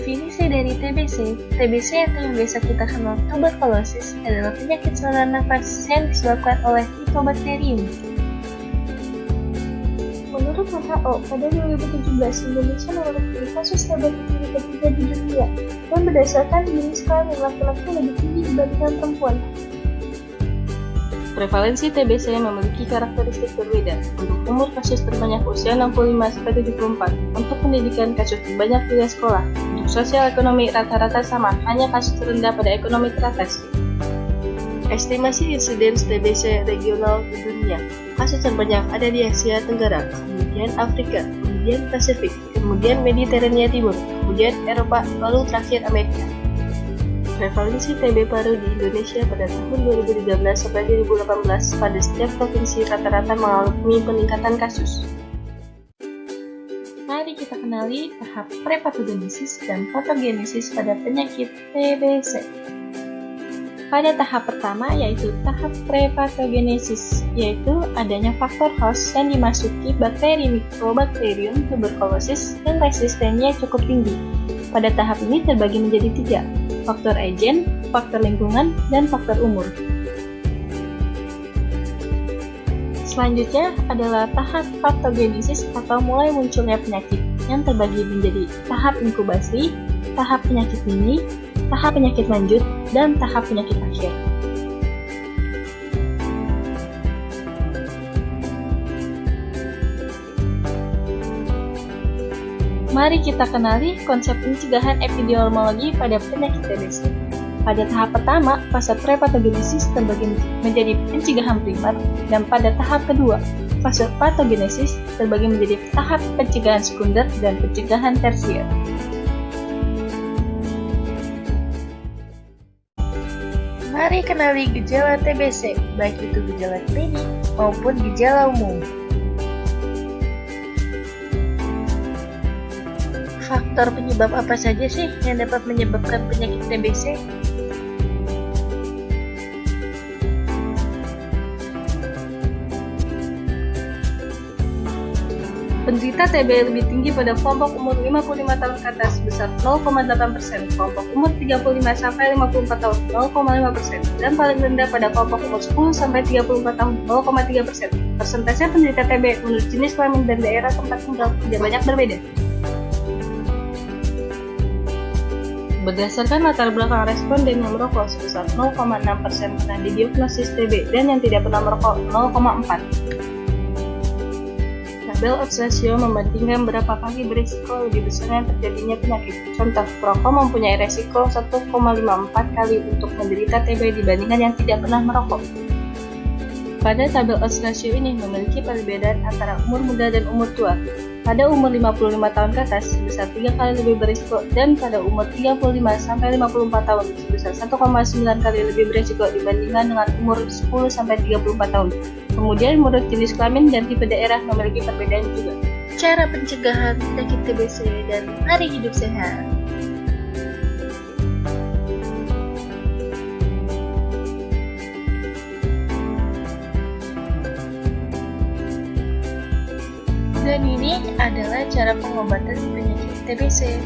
Definisi dari TBC atau yang biasa kita kenal tuberkulosis adalah penyakit saluran nafas yang disebabkan oleh Mycobacterium. Menurut WHO, pada 2017 Indonesia memiliki kasus TB tertinggi ketiga di dunia, dan berdasarkan jenis kelamin laki-laki lebih tinggi dibandingkan perempuan. Prevalensi TBC memiliki karakteristik berbeda. Untuk umur kasus terbanyak usia 65-74, untuk pendidikan kasus terbanyak tidak sekolah, untuk sosial ekonomi rata-rata sama, hanya kasus terendah pada ekonomi teratas. Estimasi insiden TBC regional di dunia. Kasus terbanyak ada di Asia Tenggara, kemudian Afrika, kemudian Pasifik, kemudian Mediterania Timur, kemudian Eropa, lalu terakhir Amerika. Prevalensi TB paru di Indonesia pada tahun 2013 sampai 2018 pada setiap provinsi rata-rata mengalami peningkatan kasus. Mari kita kenali tahap prepatogenesis dan patogenesis pada penyakit TBC. Pada tahap pertama yaitu tahap prepatogenesis, yaitu adanya faktor host yang dimasuki bakteri Mycobacterium tuberculosis yang resistennya cukup tinggi. Pada tahap ini terbagi menjadi 3, faktor agen, faktor lingkungan, dan faktor umur. Selanjutnya adalah tahap patogenesis atau mulai munculnya penyakit yang terbagi menjadi tahap inkubasi, tahap penyakit dini, tahap penyakit lanjut, dan tahap penyakit akhir. Mari kita kenali konsep pencegahan epidemiologi pada penyakit TBC. Pada tahap pertama, fase prepatogenesis terbagi menjadi pencegahan primer, dan pada tahap kedua, fase patogenesis terbagi menjadi tahap pencegahan sekunder dan pencegahan tersier. Mari kenali gejala TBC, baik itu gejala klinik maupun gejala umum. Faktor penyebab apa saja sih yang dapat menyebabkan penyakit TBC? Penderita TB lebih tinggi pada kelompok umur 55 tahun ke atas sebesar 0,8%, kelompok umur 35-54 tahun 0,5%, dan paling rendah pada kelompok umur 10-34 tahun 0,3%. Persentase penderita TB menurut jenis kelamin dan daerah tempat tinggal tidak banyak berbeda. Berdasarkan latar belakang responden yang merokok sebesar 0,6% pernah didiagnosis TB dan yang tidak pernah merokok 0,4%. Tabel odds ratio membandingkan berapa kali berisiko lebih besarnya terjadinya penyakit. Contoh, perokok mempunyai resiko 1,54 kali untuk menderita TB dibandingkan yang tidak pernah merokok. Pada tabel odds ratio ini memiliki perbedaan antara umur muda dan umur tua. Pada umur 55 tahun ke atas sebesar 3 kali lebih berisiko, dan pada umur 35-54 tahun sebesar 1,9 kali lebih berisiko dibandingkan dengan umur 10-34 tahun. Kemudian menurut jenis kelamin dan tipe daerah memiliki perbedaan juga. Cara pencegahan penyakit TBC dan hari hidup sehat. Dan ini adalah cara pengobatan penyakit TBC.